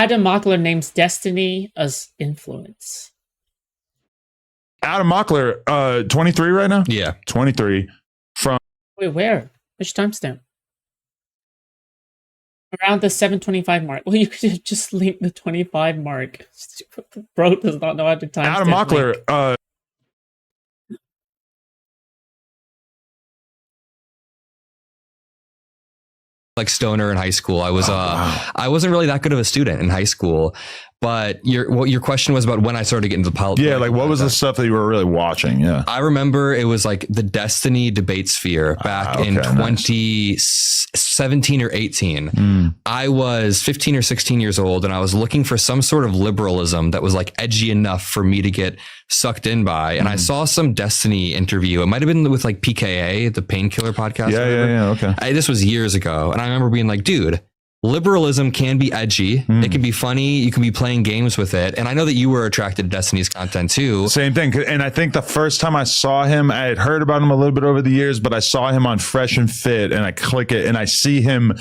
Adam Mockler names Destiny as influence. Adam Mockler, 23 right now? Yeah. 23. From Wait, where? Which timestamp? Around the 7:25 mark. Well, you could have just linked the 25 mark. Bro does not know how to timestamp. Adam Mockler, like stoner in high school. I was I wasn't really that good of a student in high school, but your question was about when I started getting into politics. Yeah, like what was the stuff that you were really watching? Yeah. I remember it was like the Destiny debate sphere back in 2017 or 18. I was 15 or 16 years old and I was looking for some sort of liberalism that was like edgy enough for me to get sucked in by. And I saw some Destiny interview. It might have been with like PKA, the Painkiller podcast. Yeah. Okay. This was years ago. And I remember being like, dude, liberalism can be edgy. It can be funny. You can be playing games with it. And I know that you were attracted to Destiny's content too. Same thing. And I think the first time I saw him, I had heard about him a little bit over the years, but I saw him on Fresh and Fit and I click it and I see him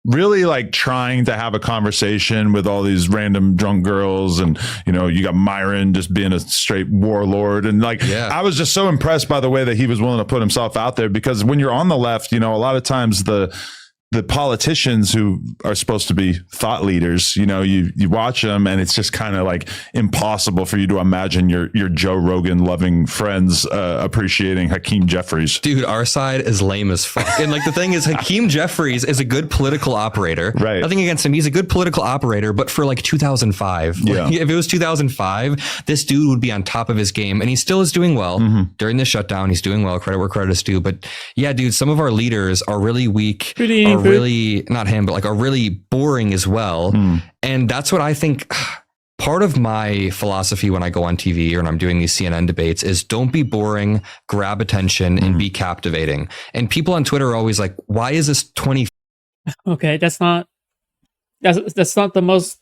really like trying to have a conversation with all these random drunk girls. And, you know, you got Myron just being a straight warlord. And like, I was just so impressed by the way that he was willing to put himself out there, because when you're on the left, you know, a lot of times the politicians who are supposed to be thought leaders, you know, you watch them and it's just kind of like impossible for you to imagine your Joe Rogan loving friends appreciating Hakeem Jeffries. Dude, our side is lame as fuck. And like the thing is, Hakeem Jeffries is a good political operator. Right. Nothing against him. He's a good political operator, but for like 2005. Yeah. Like, if it was 2005, this dude would be on top of his game, and he still is doing well during the shutdown. He's doing well. Credit where credit is due. But yeah, dude, some of our leaders are really weak. Really, not him, but like are really boring as well. And that's what I think. Part of my philosophy when I go on TV or when I'm doing these CNN debates is don't be boring, grab attention, and be captivating. And people on Twitter are always like, why is this 20? Okay, that's not the most.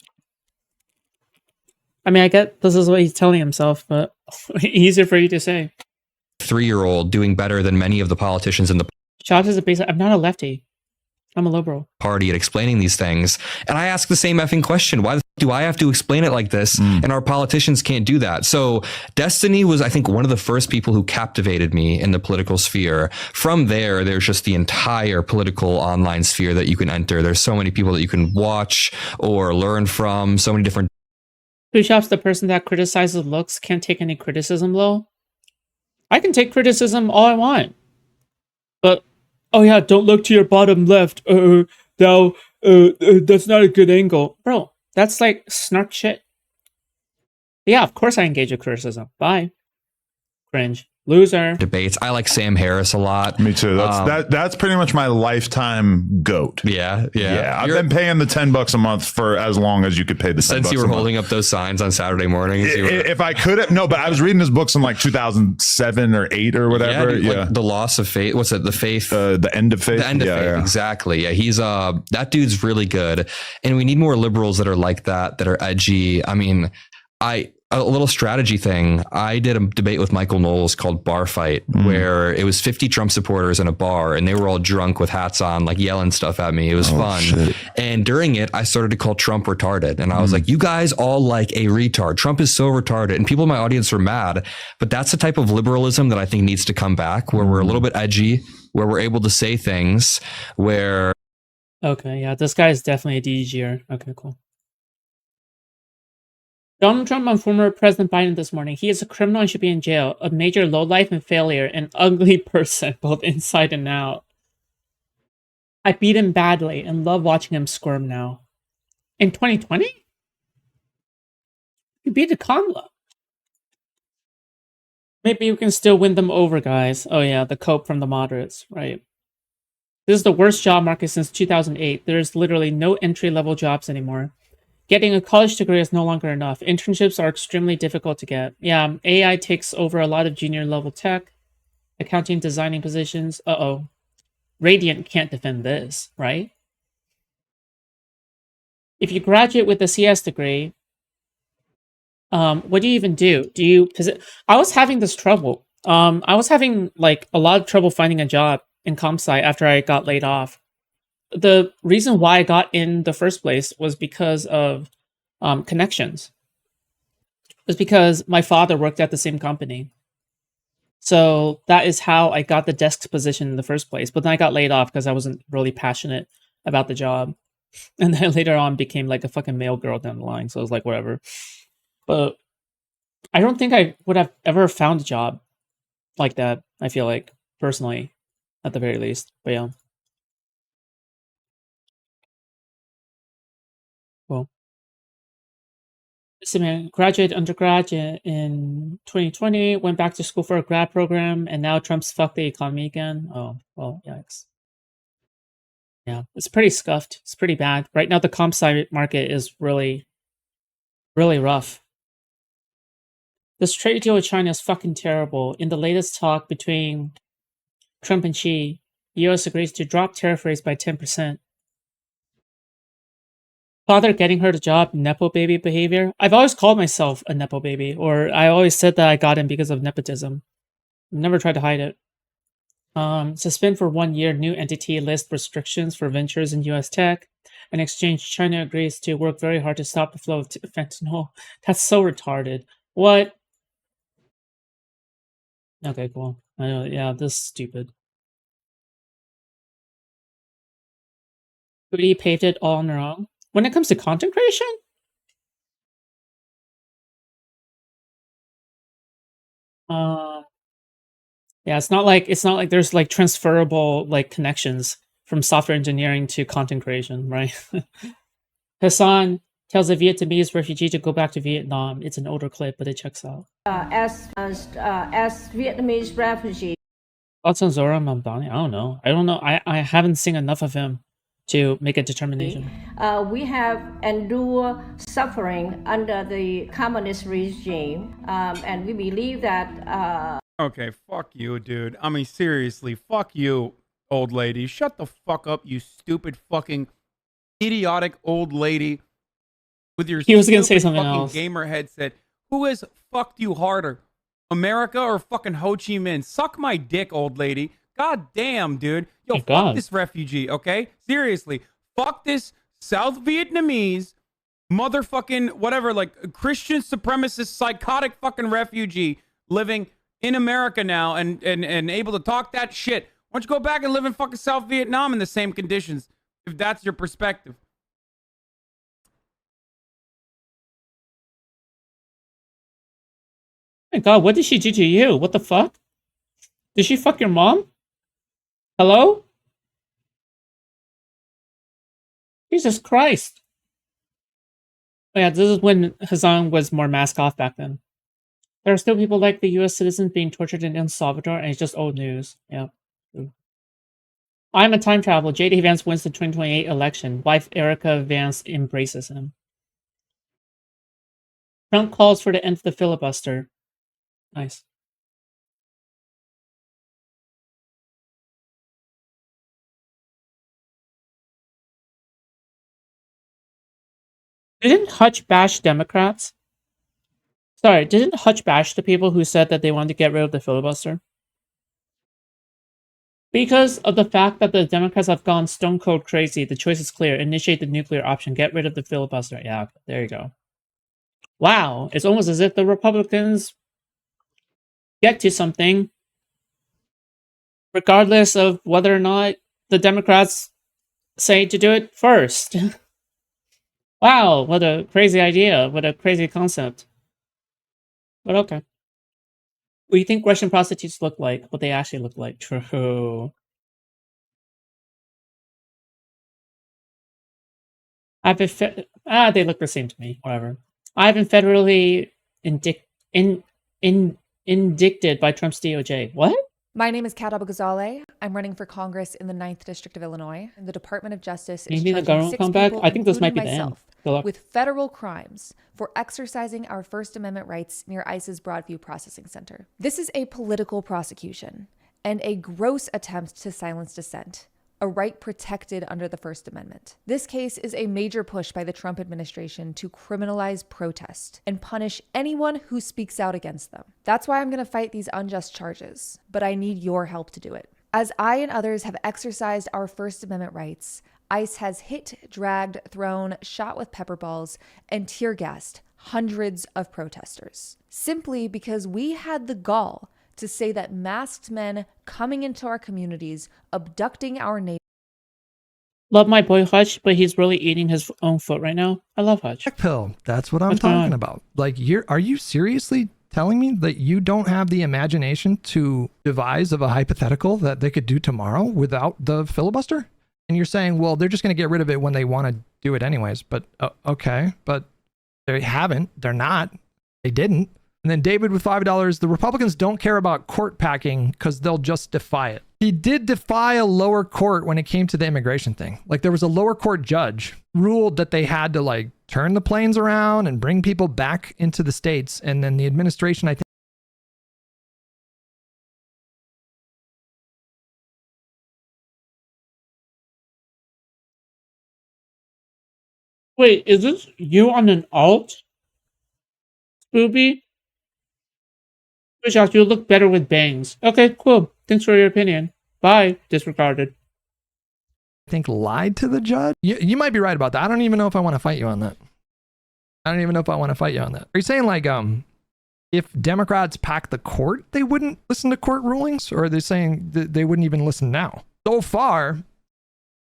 I mean, I get this is what he's telling himself, but easier for you to say. 3-year-old doing better than many of the politicians in the Shots is a basic. I'm not a lefty. I'm a liberal. Party at explaining these things. And I ask the same effing question. Why do I have to explain it like this? And our politicians can't do that. So Destiny was, I think, one of the first people who captivated me in the political sphere. From there, there's just the entire political online sphere that you can enter. There's so many people that you can watch or learn from, so many different. Foodshops, the person that criticizes looks can't take any criticism, though. I can take criticism all I want. But oh yeah, don't look to your bottom left. That's not a good angle. Bro, that's like snark shit. Yeah, of course I engage with criticism. Bye. Cringe. Loser. Debates. I like Sam Harris a lot. Me too. That's pretty much my lifetime goat. Yeah. I've been paying the $10 a month for as long as you could pay the $10 since you were holding up those signs on Saturday mornings. If I could have, no, but I was reading his books in like 2007 or 8 or whatever. Like The Loss of Faith. What's it? The Faith. The End of Faith. The End of Faith. Exactly. Yeah. He's that dude's really good, and we need more liberals that are like that are edgy. I mean, a little strategy thing. I did a debate with Michael Knowles called Bar Fight, where it was 50 Trump supporters in a bar and they were all drunk with hats on, like yelling stuff at me. It was fun. Shit. And during it, I started to call Trump retarded. And I was like, you guys all like a retard. Trump is so retarded. And people in my audience were mad. But that's the type of liberalism that I think needs to come back, where we're a little bit edgy, where we're able to say things where. Okay, yeah, this guy is definitely a DGer. Okay, cool. Donald Trump on former President Biden this morning. He is a criminal and should be in jail. A major lowlife and failure. An ugly person, both inside and out. I beat him badly and love watching him squirm now. In 2020? You beat a Kamala. Maybe you can still win them over, guys. Oh yeah, the cope from the moderates, right? This is the worst job market since 2008. There's literally no entry-level jobs anymore. Getting a college degree is no longer enough. Internships are extremely difficult to get. Yeah, AI takes over a lot of junior level tech, accounting, designing positions. Radiant can't defend this, right? If you graduate with a CS degree, what do you even do? I was having this trouble. I was having like a lot of trouble finding a job in comp sci after I got laid off. The reason why I got in the first place was because of connections. It's because my father worked at the same company. So that is how I got the desk position in the first place. But then I got laid off because I wasn't really passionate about the job. And then later on became like a fucking mail girl down the line. So I was like, whatever. But I don't think I would have ever found a job like that, I feel like, personally, at the very least. But yeah. Cool. So man, graduated undergraduate in 2020, went back to school for a grad program, and now Trump's fucked the economy again. Oh, well, yikes. Yeah, it's pretty scuffed. It's pretty bad. Right now, the comp sci market is really, really rough. This trade deal with China is fucking terrible. In the latest talk between Trump and Xi, the US agrees to drop tariff rates by 10%. Father getting her the job, Nepo baby behavior. I've always called myself a Nepo baby, or I always said that I got him because of nepotism. Never tried to hide it. Suspend for 1 year new entity list restrictions for ventures in US tech. In exchange, China agrees to work very hard to stop the flow of fentanyl. That's so retarded. What? Okay, cool. I know, yeah, this is stupid. Foodie paved it all on their own. When it comes to content creation? Yeah, it's not like there's like transferable like connections from software engineering to content creation, right? Hassan tells a Vietnamese refugee to go back to Vietnam. It's an older clip, but it checks out. As Vietnamese refugee. Thoughts on Zohran Mamdani? I don't know. I haven't seen enough of him to make a determination. We have endured suffering under the communist regime, and we believe that. Okay, fuck you, dude. I mean, seriously, fuck you, old lady. Shut the fuck up, you stupid fucking idiotic old lady with your He was gonna say stupid something fucking else. gamer headset. Who has fucked you harder, America or fucking Ho Chi Minh? Suck my dick, old lady. God damn, dude. Yo, My fuck God. this refugee, okay? Seriously, fuck this South Vietnamese motherfucking whatever, like Christian supremacist psychotic fucking refugee living in America now and able to talk that shit. Why don't you go back and live in fucking South Vietnam in the same conditions, if that's your perspective? My God, what did she do to you? What the fuck? Did she fuck your mom? Hello? Jesus Christ. Oh yeah, this is when Hassan was more mask off back then. There are still people like the US citizens being tortured in El Salvador, and it's just old news. Yeah. True. I'm a time traveler. J.D. Vance wins the 2028 election. Wife Erica Vance embraces him. Trump calls for the end of the filibuster. Nice. Didn't Hutch bash Democrats? Sorry, didn't Hutch bash the people who said that they wanted to get rid of the filibuster? Because of the fact that the Democrats have gone stone cold crazy, the choice is clear. Initiate the nuclear option. Get rid of the filibuster. Yeah, there you go. Wow, it's almost as if the Republicans get to something, regardless of whether or not the Democrats say to do it first. Wow, what a crazy idea. What a crazy concept. But okay. What do you think Russian prostitutes look like? What they actually look like? True. I've been they look the same to me. Whatever. I've been federally indicted by Trump's DOJ. What? My name is Kat Abou-Ghazaleh. I'm running for Congress in the 9th District of Illinois. And the Department of Justice is You mean the charging government 6 come back? people, I think this might be including the end. myself, Good luck. with federal crimes for exercising our First Amendment rights near ICE's Broadview Processing Center. This is a political prosecution and a gross attempt to silence dissent, a right protected under the First Amendment. This case is a major push by the Trump administration to criminalize protest and punish anyone who speaks out against them. That's why I'm going to fight these unjust charges, but I need your help to do it. As I and others have exercised our First Amendment rights, ICE has hit, dragged, thrown, shot with pepper balls, and tear gassed hundreds of protesters, simply because we had the gall to say that masked men coming into our communities, abducting our neighbors. Love my boy Hutch, but he's really eating his own foot right now. I love Hutch. Black pill. That's what I'm What's going talking on? about. Like, are you seriously telling me that you don't have the imagination to devise of a hypothetical that they could do tomorrow without the filibuster? And you're saying, well, they're just going to get rid of it when they want to do it anyways. But okay, but they haven't. They're not. They didn't. And then David with $5, the Republicans don't care about court packing because they'll just defy it. He did defy a lower court when it came to the immigration thing. Like, there was a lower court judge ruled that they had to like turn the planes around and bring people back into the States. And then the administration, I think, Wait, is this you on an alt? Spoopy? Foodshops, you look better with bangs. Okay, cool. Thanks for your opinion. Bye. Disregarded. lied to the judge. You might be right about that. I don't even know if I want to fight you on that. Are you saying like, if Democrats pack the court, they wouldn't listen to court rulings? Or are they saying that they wouldn't even listen now? So far,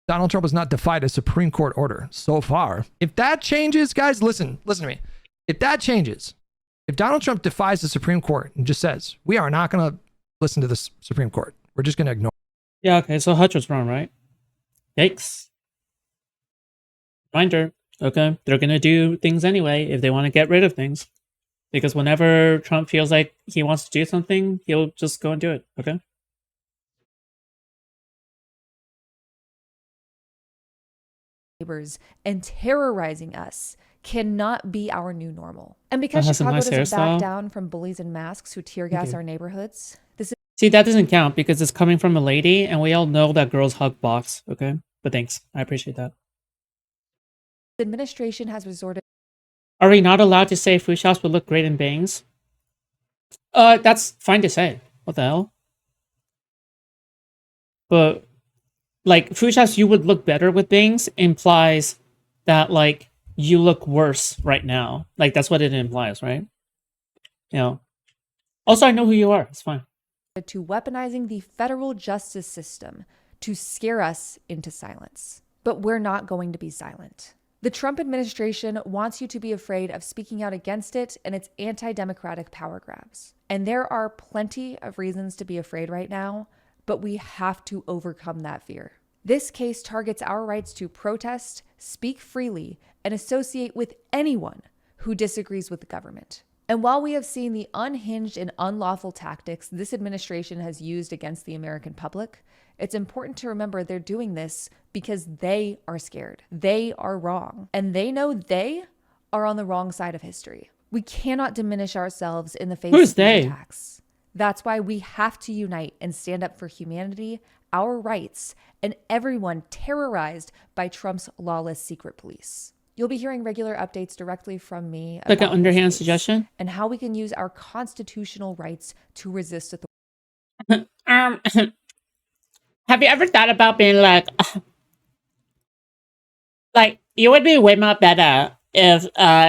Donald Trump has not defied a Supreme Court order. So far. If that changes, guys, listen to me. If that changes, if Donald Trump defies the Supreme Court and just says, we are not going to listen to the Supreme Court, we're just going to ignore. Yeah, okay, so Hutch was wrong, right? Yikes. Reminder. Okay, they're going to do things anyway if they want to get rid of things. Because whenever Trump feels like he wants to do something, he'll just go and do it, okay? Neighbors and terrorizing us cannot be our new normal. And because That has a Chicago nice doesn't back hairstyle. down from bullies in masks who tear gas you. our neighborhoods, this See, that doesn't count because it's coming from a lady, and we all know that girls hug box, okay? But thanks, I appreciate that. administration has resorted. Are we not allowed to say Foodshops would look great in bangs? That's fine to say. What the hell? But, like, Foodshops, you would look better with bangs implies that, like, you look worse right now. Like, that's what it implies, right? You know. Also, I know who you are. It's fine. To weaponizing the federal justice system to scare us into silence. But we're not going to be silent. The Trump administration wants you to be afraid of speaking out against it and its anti-democratic power grabs. And there are plenty of reasons to be afraid right now, but we have to overcome that fear. This case targets our rights to protest, speak freely, and associate with anyone who disagrees with the government. And while we have seen the unhinged and unlawful tactics this administration has used against the American public, it's important to remember they're doing this because they are scared. They are wrong. And they know they are on the wrong side of history. We cannot diminish ourselves in the face Who's of these they? attacks. That's why we have to unite and stand up for humanity, our rights, and everyone terrorized by Trump's lawless secret police. You'll be hearing regular updates directly from me Like an about underhand this case suggestion? and how we can use our constitutional rights to resist authority. Have you ever thought about being like you would be way more better if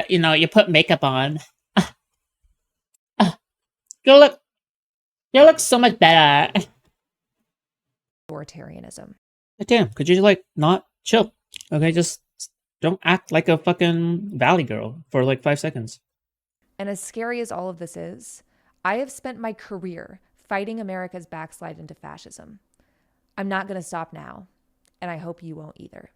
you put makeup on. You look so much better. Authoritarianism. Damn, could you like not chill? Okay, just don't act like a fucking valley girl for like 5 seconds. And as scary as all of this is, I have spent my career fighting America's backslide into fascism. I'm not going to stop now, and I hope you won't either.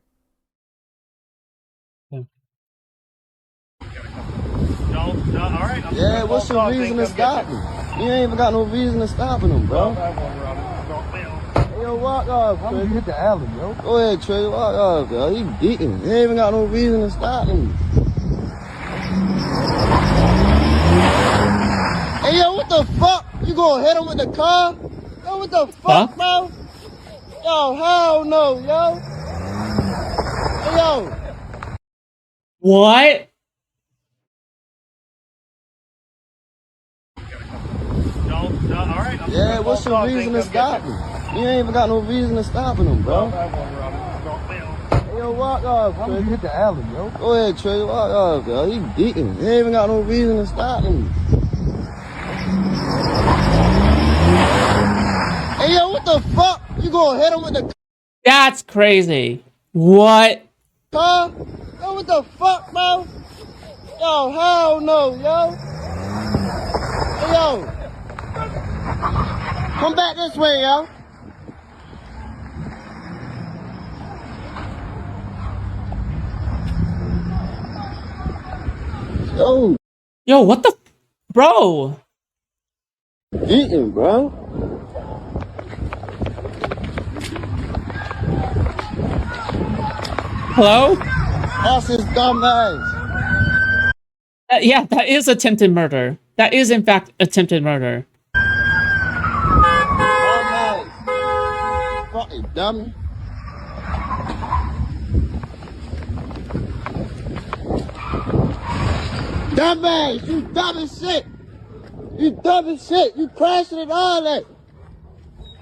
Yeah, what's your reason to stop him? You ain't even got no reason to stopping him, bro. Hey, yo, walk off, Trey. You hit the alley, yo. Go ahead, Trey, walk off, yo. He beating. You ain't even got no reason to stop him. Hey, yo, what the fuck? You gonna hit him with the car? Yo, what the fuck, bro? Yo, hell no, yo. Hey, yo. What? Yeah, what's your reason to stop him? You ain't even got no reason to stopping him, bro. Hey, Yo, walk off, Trey. You hit the alley, yo. Go ahead, Trey. Walk off, yo. He beating. He ain't even got no reason to stop him. Hey, yo, what the fuck? You gonna hit him with the That's crazy. What? car? Yo, what the fuck, bro? Yo, hell no, yo. Hey, yo. Come back this way, yo. Yo, Yo, what the? Bro. beating, bro. Hello? That's his dumb ass. Yeah, that is attempted murder. That is, in fact, attempted murder. Dumb ass. Fucking dummy. Dumb ass. You dumb as shit. You dumb as shit. You crashing and all that.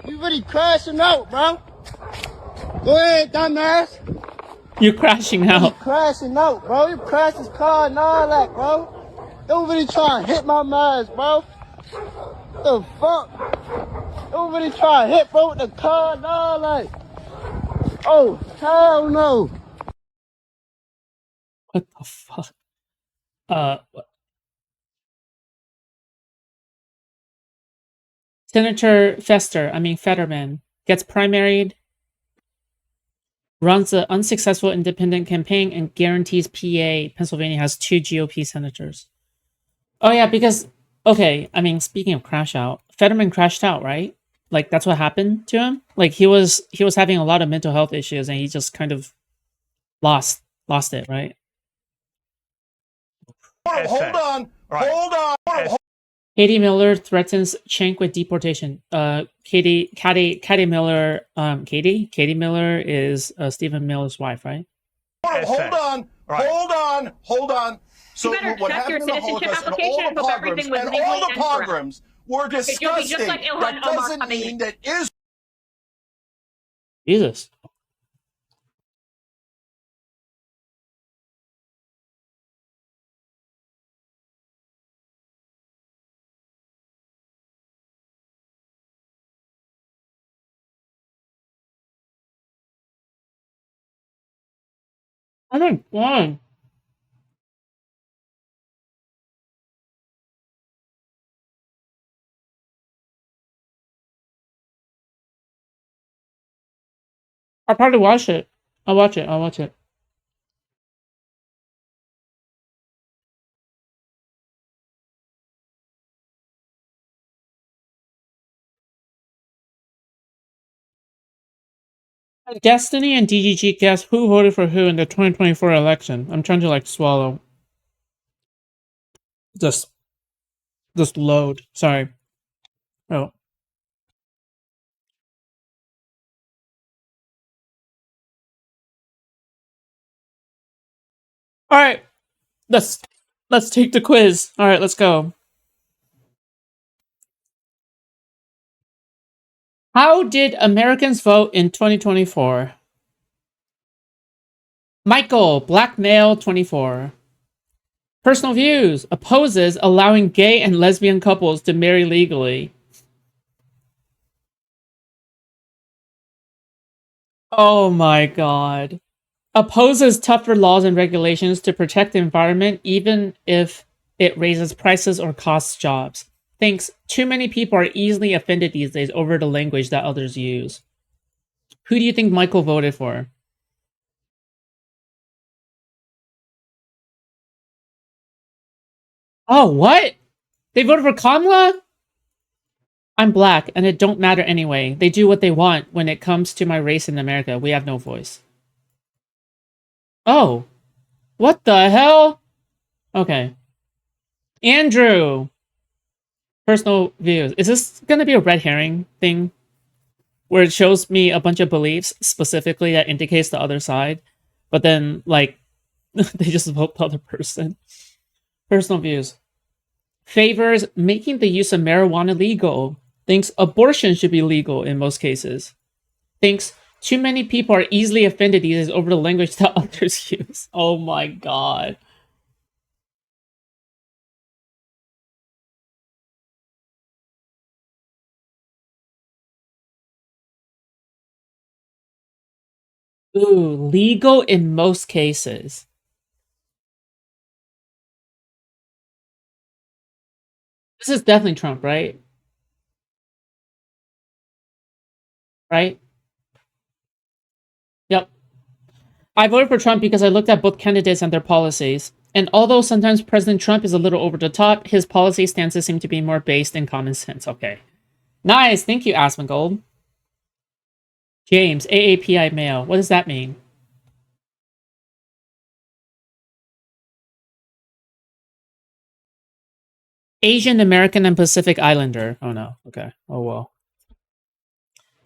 You really crashing out, bro. Go ahead, dumb ass. You're crashing You out. crashing out, bro. You crashed his car and all that, bro. Don't really try to hit my mans, bro. What the fuck? Don't really try to hit, bro, with the car and all that. Oh, hell no. What the fuck? Senator Fetterman gets primaried, runs an unsuccessful independent campaign, and guarantees PA, Pennsylvania, has 2 GOP senators. Oh yeah, because, okay, I mean, speaking of crash out, Fetterman crashed out, right? Like, that's what happened to him? Like, he was having a lot of mental health issues, and he just kind of lost it, right? Hold on. Katie Miller threatens Cenk with deportation. Katie Miller, Katie Miller is Stephen Miller's wife, right? Hold on. So You better what check your happened in the citizenship Holocaust and application all and the hope pogroms everything was and legally all the and correct. pogroms were You'll be just disgusting. like Ilhan That Omar doesn't coming mean in. that Israel Jesus. Oh my god. I'll probably watch it. I'll watch it. Destiny and DGG guess who voted for who in the 2024 election. I'm trying to like swallow. Just load. Sorry. Oh. All right. Let's take the quiz. All right, let's go. How did Americans vote in 2024? Michael, black male, 24. Personal views, opposes allowing gay and lesbian couples to marry legally. Oh my god. Opposes tougher laws and regulations to protect the environment even if it raises prices or costs jobs. Thinks too many people are easily offended these days over the language that others use. Who do you think Michael voted for? Oh, what? They voted for Kamala? I'm black, and it don't matter anyway. They do what they want when it comes to my race in America. We have no voice. Oh. What the hell? Okay. Andrew! Personal views. Is this gonna be a red herring thing? Where it shows me a bunch of beliefs specifically that indicates the other side, but then, like, they just vote the other person. Personal views. Favors making the use of marijuana legal. Thinks abortion should be legal in most cases. Thinks Too many people are easily offended these days over the language that others use. Oh my god. Ooh, legal in most cases. This is definitely Trump, right? Right? Yep. I voted for Trump because I looked at both candidates and their policies. And although sometimes President Trump is a little over the top, his policy stances seem to be more based in common sense. Okay. Nice. Thank you, Asmongold. James, AAPI male. What does that mean? Asian American and Pacific Islander. Oh no. Okay. Oh well.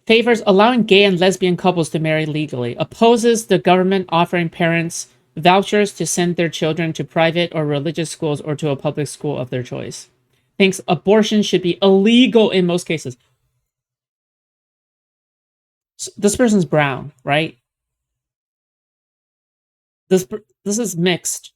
Favors allowing gay and lesbian couples to marry legally. Opposes the government offering parents vouchers to send their children to private or religious schools or to a public school of their choice. Thinks abortion should be illegal in most cases. This person's brown, right? This is mixed.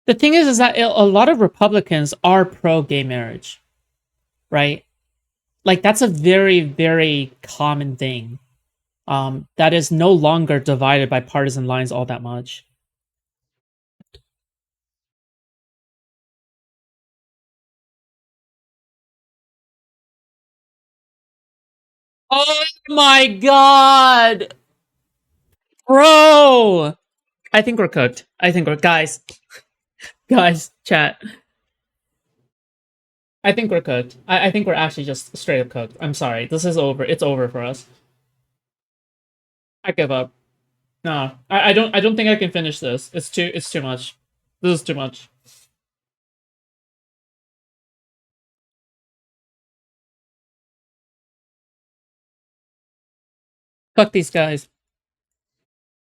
The thing is that a lot of Republicans are pro-gay marriage, right? Like that's a very, very common thing. That is no longer divided by partisan lines all that much. Oh my god! Bro! I think we're cooked. I think we're... Guys, chat. I think we're cooked. I think we're actually just straight up cooked. I'm sorry. This is over. It's over for us. I give up. No, I don't think I can finish this. It's too much. This is too much. Fuck these guys.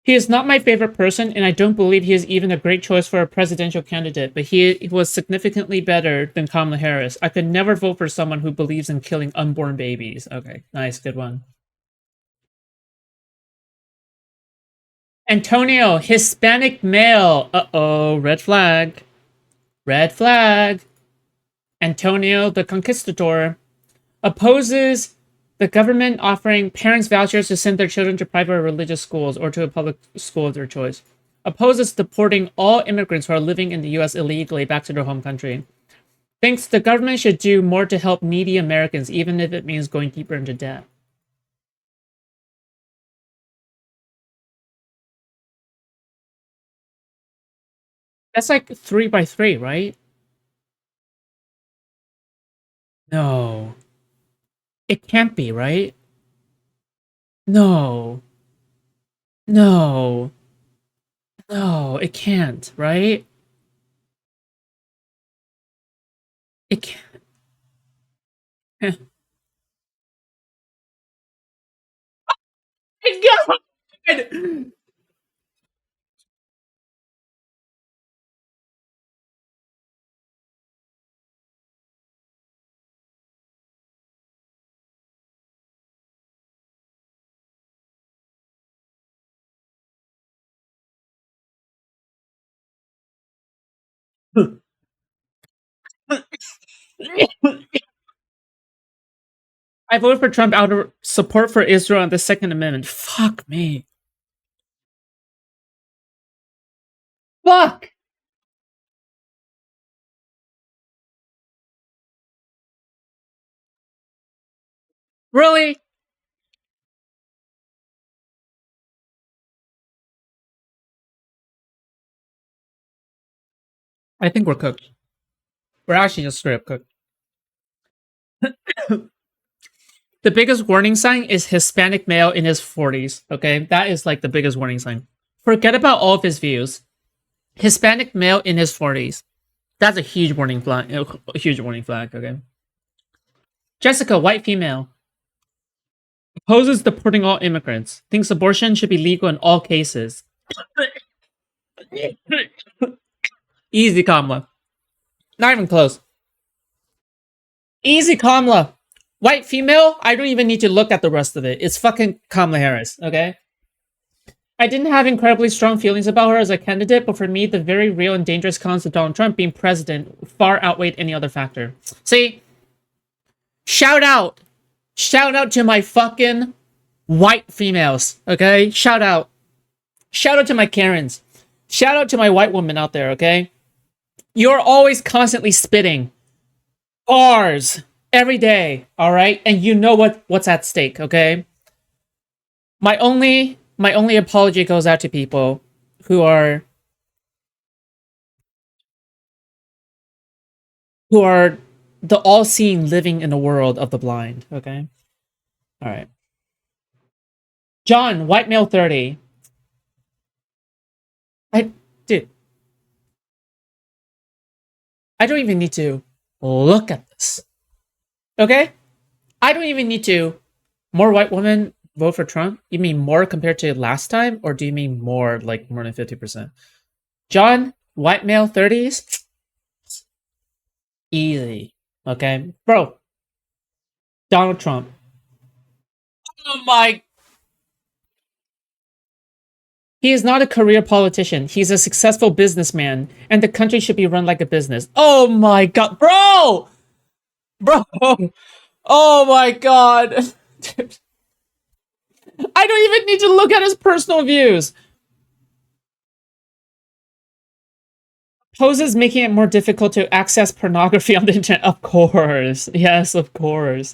He is not my favorite person, and I don't believe he is even a great choice for a presidential candidate, but he was significantly better than Kamala Harris. I could never vote for someone who believes in killing unborn babies. Okay, nice, good one. Antonio, Hispanic male. Uh-oh, red flag. Red flag. Antonio, the Conquistador, opposes the government offering parents vouchers to send their children to private or religious schools or to a public school of their choice. Opposes deporting all immigrants who are living in the U.S. illegally back to their home country. Thinks the government should do more to help needy Americans, even if it means going deeper into debt. That's like 3 by 3, right? No. It can't be, right? No. No. No, it can't, right? It can't. God! I voted for Trump out of support for Israel and the Second Amendment. Fuck me. Fuck! Really? I think we're cooked. We're actually just straight up cooked. The biggest warning sign is Hispanic male in his 40s, okay? That is like the biggest warning sign. Forget about all of his views. Hispanic male in his 40s. That's a huge warning flag. A huge warning flag, okay? Jessica, white female. Opposes deporting all immigrants. Thinks abortion should be legal in all cases. Easy, Kamala. Not even close. Easy, Kamala. White female, I don't even need to look at the rest of it. It's fucking Kamala Harris, okay? I didn't have incredibly strong feelings about her as a candidate, but for me, the very real and dangerous cons of Donald Trump being president far outweighed any other factor. See? Shout out. Shout out to my fucking white females, okay? Shout out. Shout out to my Karens. Shout out to my white women out there, okay? You're always constantly spitting bars every day, all right? And you know what's at stake, okay? My only apology goes out to people who are the all-seeing living in a world of the blind, okay? All right. John, white male 30. Dude. I don't even need to look at this. Okay? I don't even need to. More white women vote for Trump? You mean more compared to last time? Or do you mean more, like more than 50%? John, white male 30s? Easy. Okay? Bro. Donald Trump. Oh my. He is not a career politician. He's a successful businessman. And the country should be run like a business. Oh my god. Bro! Bro! Oh my god. Dude. I don't even need to look at his personal views. Poses making it more difficult to access pornography on the internet. Of course. Yes, of course.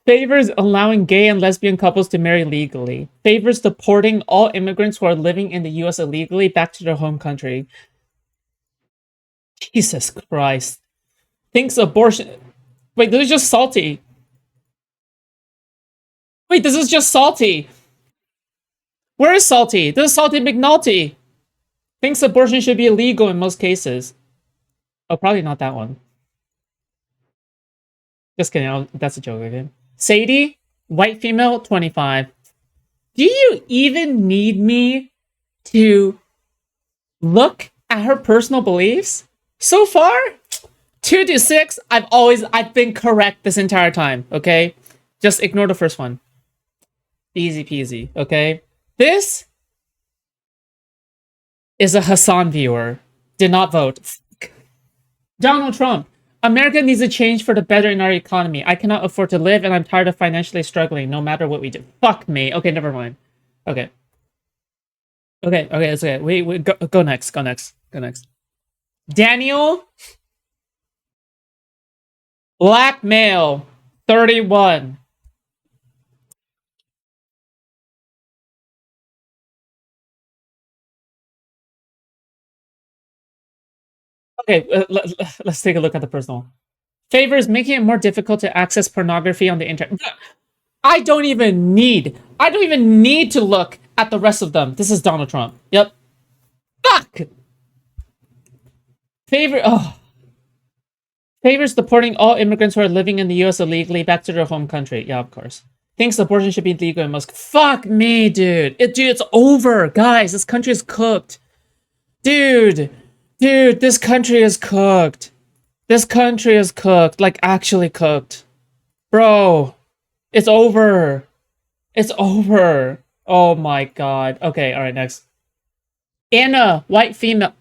Favors allowing gay and lesbian couples to marry legally. Favors deporting all immigrants who are living in the US illegally back to their home country. Jesus Christ. Thinks abortion... Wait, this is just salty. Wait, this is just salty. Where is salty? This is salty McNulty. Thinks abortion should be illegal in most cases. Oh, probably not that one. Just kidding. That's a joke, okay? Sadie, white female, 25. Do you even need me to look at her personal beliefs? So far, 2 to 6, I've been correct this entire time, okay? Just ignore the first one. Easy peasy, okay? This is a Hassan viewer. Did not vote. Donald Trump. America needs a change for the better in our economy. I cannot afford to live, and I'm tired of financially struggling, no matter what we do. Fuck me. Okay, never mind. Okay. Okay, it's okay. We go next. Go next. Daniel. Black male. 31. Okay, let's take a look at the personal. Favors making it more difficult to access pornography on the internet. I don't even need to look at the rest of them. This is Donald Trump. Yep. Fuck! Favors deporting all immigrants who are living in the US illegally back to their home country. Yeah, of course. Thinks abortion should be legal in most... Fuck me, dude. It's over. Guys, this country is cooked. Dude, this country is cooked. This country is cooked. Like, actually cooked. Bro, it's over. It's over. Oh my god. Okay, alright, next. Anna, white female.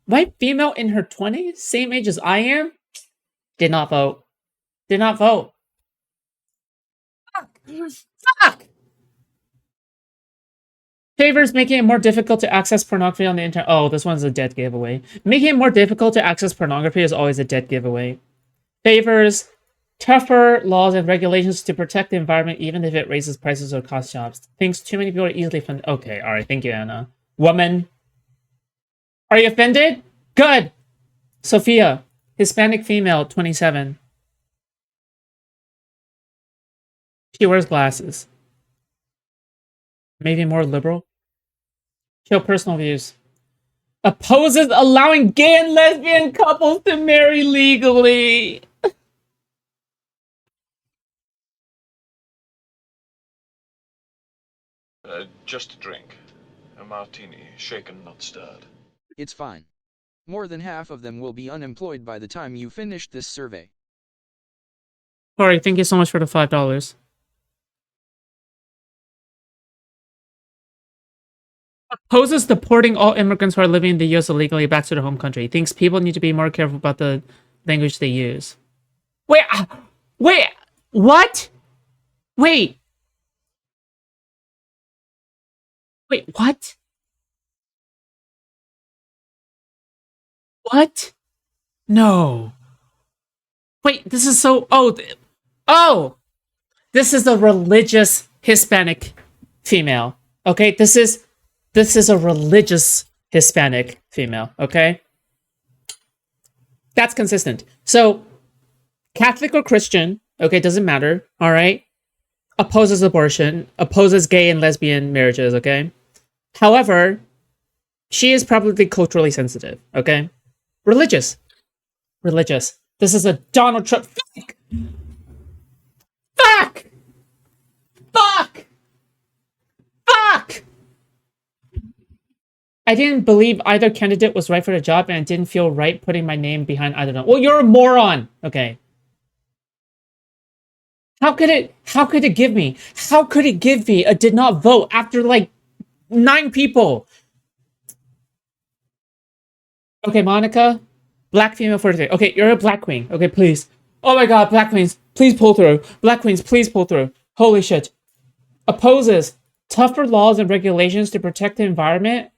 White female in her 20s? Same age as I am? Did not vote. Did not vote. Fuck! Favors making it more difficult to access pornography on the internet. Oh, this one's a dead giveaway. Making it more difficult to access pornogaphy is always a dead giveaway. Favors tougher laws and regulations to protect the environment, even if it raises prices or costs jobs. Thinks too many people are easily offended. Okay, alright, thank you, Anna. Woman. Are you offended? Good! Sophia. Hispanic female, 27. She wears glasses. Maybe more liberal. Show personal views. Opposes allowing gay and lesbian couples to marry legally. Just a drink. A martini, shaken, not stirred. It's fine. More than half of them will be unemployed by the time you finish this survey. Corey, thank you so much for the $5. Opposes deporting all immigrants who are living in the US illegally back to their home country. Thinks people need to be more careful about the language they use. Wait, what? Wait, what? What? No. Wait, this is so. Oh, this is a religious Hispanic female. Okay, this is a religious Hispanic female. Okay, that's consistent. So, Catholic or Christian, okay, doesn't matter. All right, opposes abortion, opposes gay and lesbian marriages. Okay, however, she is probably culturally sensitive. Okay, religious. This is a Donald Trump. Fuck! I didn't believe either candidate was right for the job, and it didn't feel right putting my name behind either of them. Well, you're a moron. Okay. How could it give me a did not vote after like 9 people? Okay, Monica, black female 43. Okay, you're a black queen. Okay, please. Oh my god, black queens, please pull through. Black queens, please pull through. Holy shit. Opposes tougher laws and regulations to protect the environment,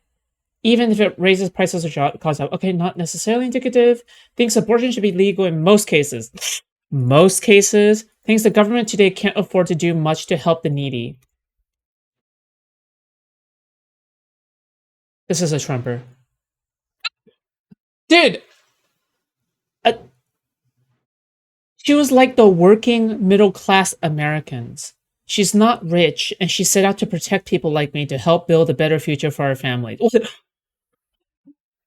even if it raises prices or costs out. Okay, not necessarily indicative. Thinks abortion should be legal in most cases. Most cases. Thinks the government today can't afford to do much to help the needy. This is a Trumper. Dude! She was like the working middle class Americans. She's not rich, and she set out to protect people like me to help build a better future for our family.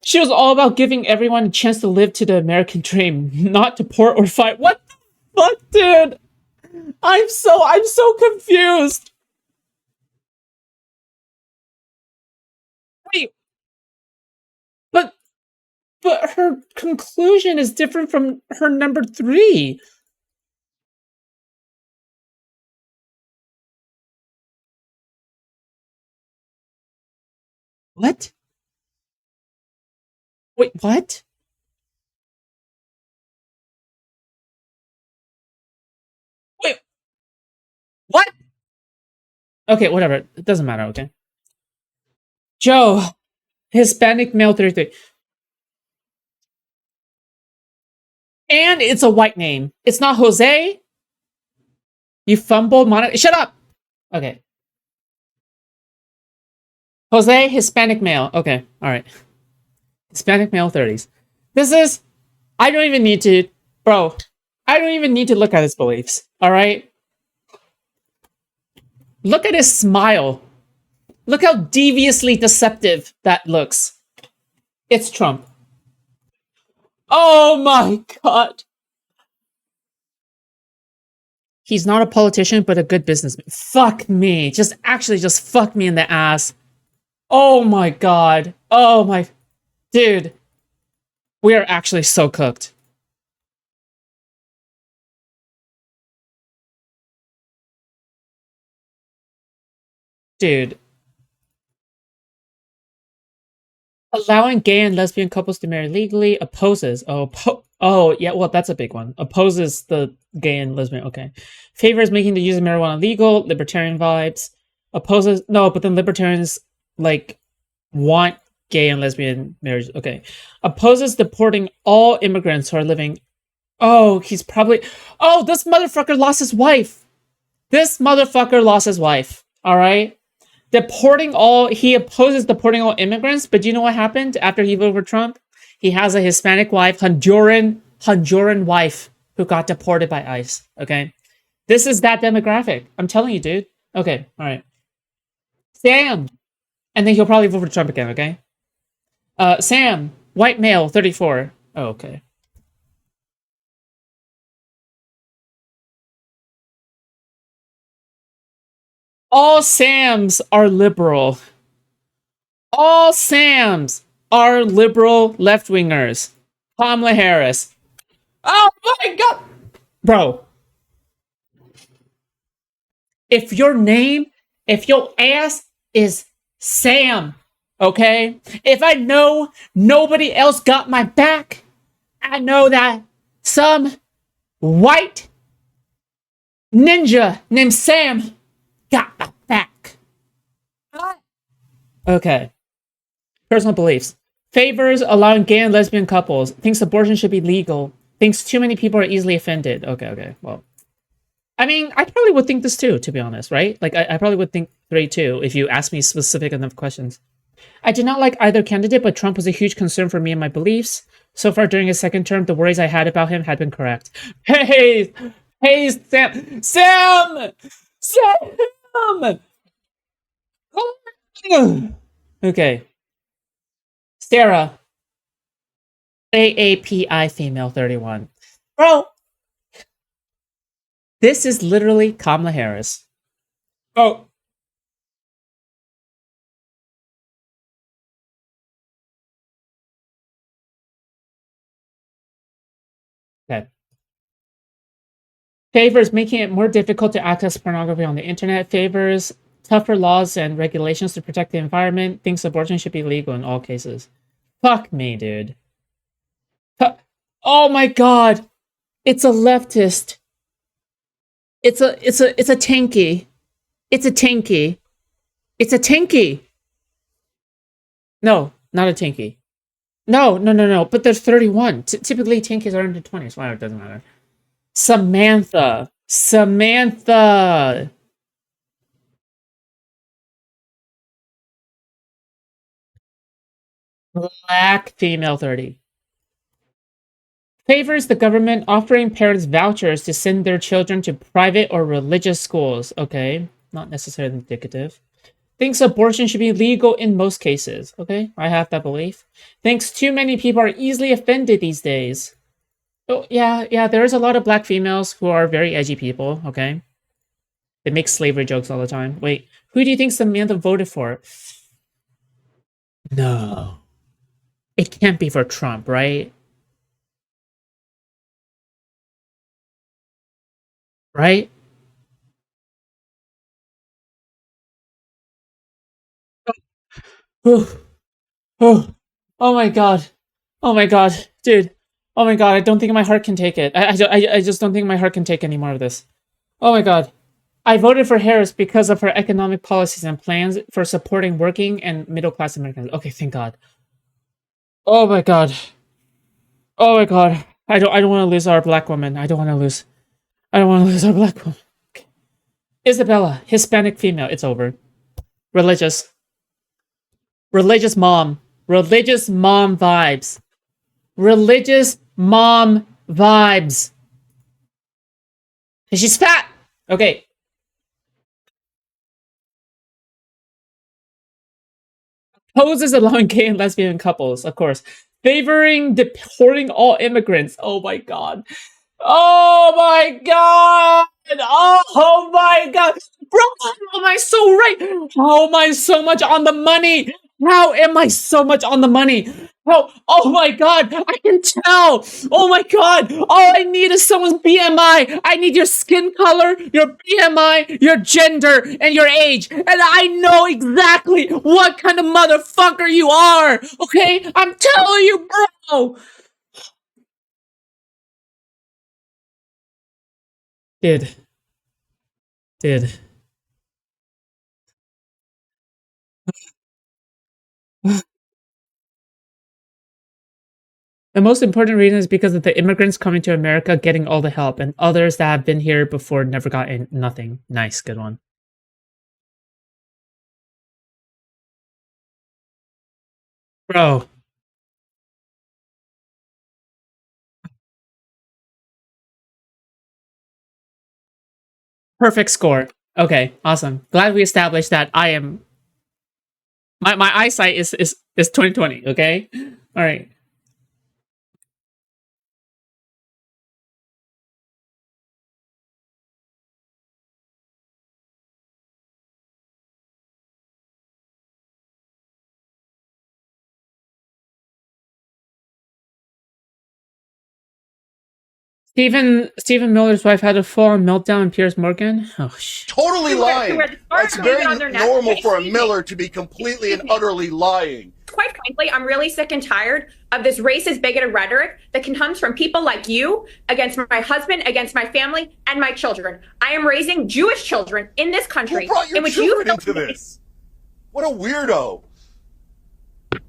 She was all about giving everyone a chance to live to the American dream, not to port or fight. What the fuck, dude? I'm so confused. Wait, but her conclusion is different from her number 3. What? Wait, what? Wait, what? Okay, whatever. It doesn't matter, okay? Joe, Hispanic male 33. And it's a white name. It's not Jose. You fumbled, Monica. Shut up! Okay. Jose, Hispanic male. Okay, alright. Hispanic male 30s. This is... I don't even need to... Bro, I don't even need to look at his beliefs. Alright? Look at his smile. Look how deviously deceptive that looks. It's Trump. Oh my god. He's not a politician, but a good businessman. Fuck me. Just fuck me in the ass. Oh my god. Oh my... Dude. We are actually so cooked. Dude. Allowing gay and lesbian couples to marry legally opposes. Oh, yeah, well, that's a big one. Opposes the gay and lesbian. Okay. Favors making the use of marijuana legal. Libertarian vibes. Opposes. No, but then libertarians, like, want gay and lesbian marriage. Okay. Opposes deporting all immigrants who are living. Oh, he's probably. Oh, this motherfucker lost his wife. All right. He opposes deporting all immigrants, but do you know what happened after he voted for Trump? He has a Hispanic wife, Honduran wife, who got deported by ICE, okay? This is that demographic. I'm telling you, dude. Okay, all right. Sam. And then he'll probably vote for Trump again, okay? Sam, white male, 34. Oh, okay. All Sams are liberal. All Sams are liberal left-wingers. Kamala Harris. Oh my god! Bro, if your ass is Sam, okay? If I know nobody else got my back, I know that some white ninja named Sam got my back. Okay. Personal beliefs. Favors allowing gay and lesbian couples. Thinks abortion should be legal. Thinks too many people are easily offended. Okay. Well, I mean, I probably would think this too, to be honest, right? Like, I probably would think 3 too if you ask me specific enough questions. I did not like either candidate, but Trump was a huge concern for me and my beliefs. So far during his second term, the worries I had about him had been correct. Hey, Sam! Okay. Sarah. AAPI female 31. Bro, this is literally Kamala Harris. Oh. Okay. Favors making it more difficult to access pornography on the internet. Favors tougher laws and regulations to protect the environment. Thinks abortion should be legal in all cases. Fuck me, dude. Oh my god. It's a leftist. It's a tanky. It's a tanky. It's a tanky. No, not a tanky. No. But they're 31. Typically, tankies are under 20, so it doesn't matter. Samantha. Black female 30. Favors the government offering parents vouchers to send their children to private or religious schools. Okay, not necessarily indicative. Thinks abortion should be legal in most cases. Okay, I have that belief. Thinks too many people are easily offended these days. Oh, yeah, there's a lot of black females who are very edgy people, okay? They make slavery jokes all the time. Wait, who do you think Samantha voted for? No. It can't be for Trump, right? Right? Oh, oh my god. Oh my god, dude. Oh my god, I don't think my heart can take it. I just don't think my heart can take any more of this. Oh my god. I voted for Harris because of her economic policies and plans for supporting working and middle class Americans. Okay, thank God. Oh my god. Oh my god. I don't want to lose our black woman. I don't want to lose our black woman. Okay. Isabella, Hispanic female. It's over. Religious. Religious mom. Religious mom vibes. Religious mom vibes. And she's fat. Okay. Opposes allowing gay and lesbian couples, of course. Favoring deporting all immigrants. Oh my god. Oh my god! Oh my god! Bro, how am I so right? How am I so much on the money? How am I so much on the money? How? Oh my god! I can tell! Oh my god! All I need is someone's BMI! I need your skin color, your BMI, your gender, and your age! And I know exactly what kind of motherfucker you are! Okay? I'm telling you, bro! Did. The most important reason is because of the immigrants coming to America getting all the help, and others that have been here before never got nothing. Nice, good one. Bro. Perfect score. Okay, awesome. Glad we established that I am my eyesight is 2020, okay? Alright. Stephen Miller's wife had a full-on meltdown in Piers Morgan. Oh shit. Totally lying. It's very on their neck. normal for a Miller to be completely and utterly lying. Quite frankly, I'm really sick and tired of this racist, bigoted rhetoric that comes from people like you against my husband, against my family, and my children. I am raising Jewish children in this country. Who brought your in which children you into this? What a weirdo.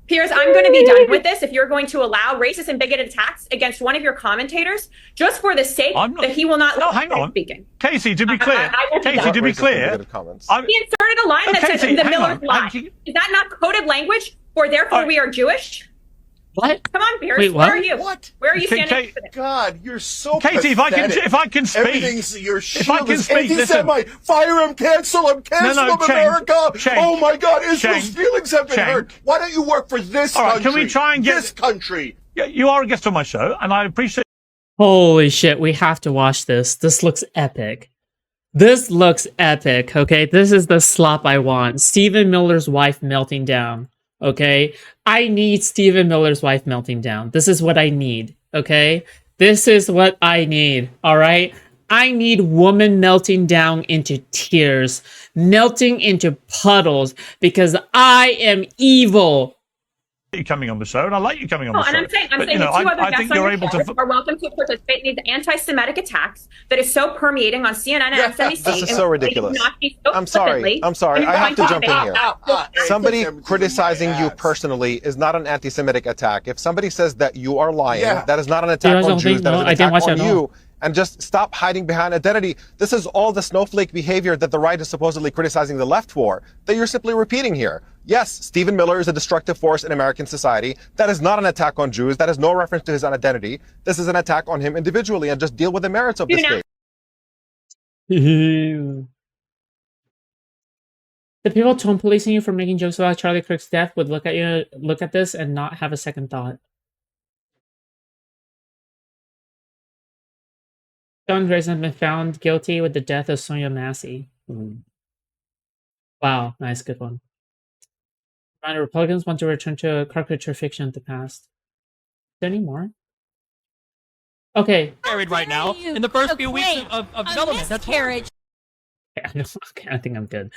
Piers, I'm going to be done with this if you're going to allow racist and bigoted attacks against one of your commentators just for the sake that he will not hang on. speaking. Casey, to be clear, Casey, to be clear, He inserted a line that says the Miller's lie. Is that not coded language for therefore we are Jewish? What? Come on, Piers. Wait, Where what? are you? What? Where are you standing? For this? God, you're so Katie, pathetic. if I can speak, Everything's your if I shield can is speak, listen. anti-Semite. Fire him, cancel him, cancel him, Cheng, America. Cheng, Oh my God, Israel's Cheng, feelings have been Cheng. hurt. Why don't you work for this All right, country? can we try and get this country? Yeah, you are a guest on my show, and I appreciate. Holy shit, we have to watch this. This looks epic. This looks epic, okay? This is the slop I want. Stephen Miller's wife melting down, okay? I need Stephen Miller's wife melting down. This is what I need, okay? This is what I need, all right? I need woman melting down into tears, melting into puddles, because I am evil. You coming on the show, and I like you coming on the show. And I'm saying But, the two other I guests think on you're your able show to. are welcome to participate in these anti-Semitic attacks that is so permeating on CNN and MSNBC. This is so ridiculous. I'm sorry. I have to jump in here. Somebody criticizing you personally is not an anti-Semitic attack. If somebody says that you are lying, that is not an attack on Jews. That is an attack on you. And just stop hiding behind identity. This is all the snowflake behavior that the right is supposedly criticizing the left for, that you're simply repeating here. Yes, Stephen Miller is a destructive force in American society. That is not an attack on Jews. That is no reference to his identity. This is an attack on him individually, and just deal with the merits of this case. The people tone policing you for making jokes about Charlie Kirk's death would look at this and not have a second thought. John Grayson has been found guilty with the death of Sonia Massey. Wow, nice, good one. Republicans want to return to caricature fiction of the past. Is there any more? Okay. Married right now in the first few weeks of development. That's carriage. Okay, I think I'm good.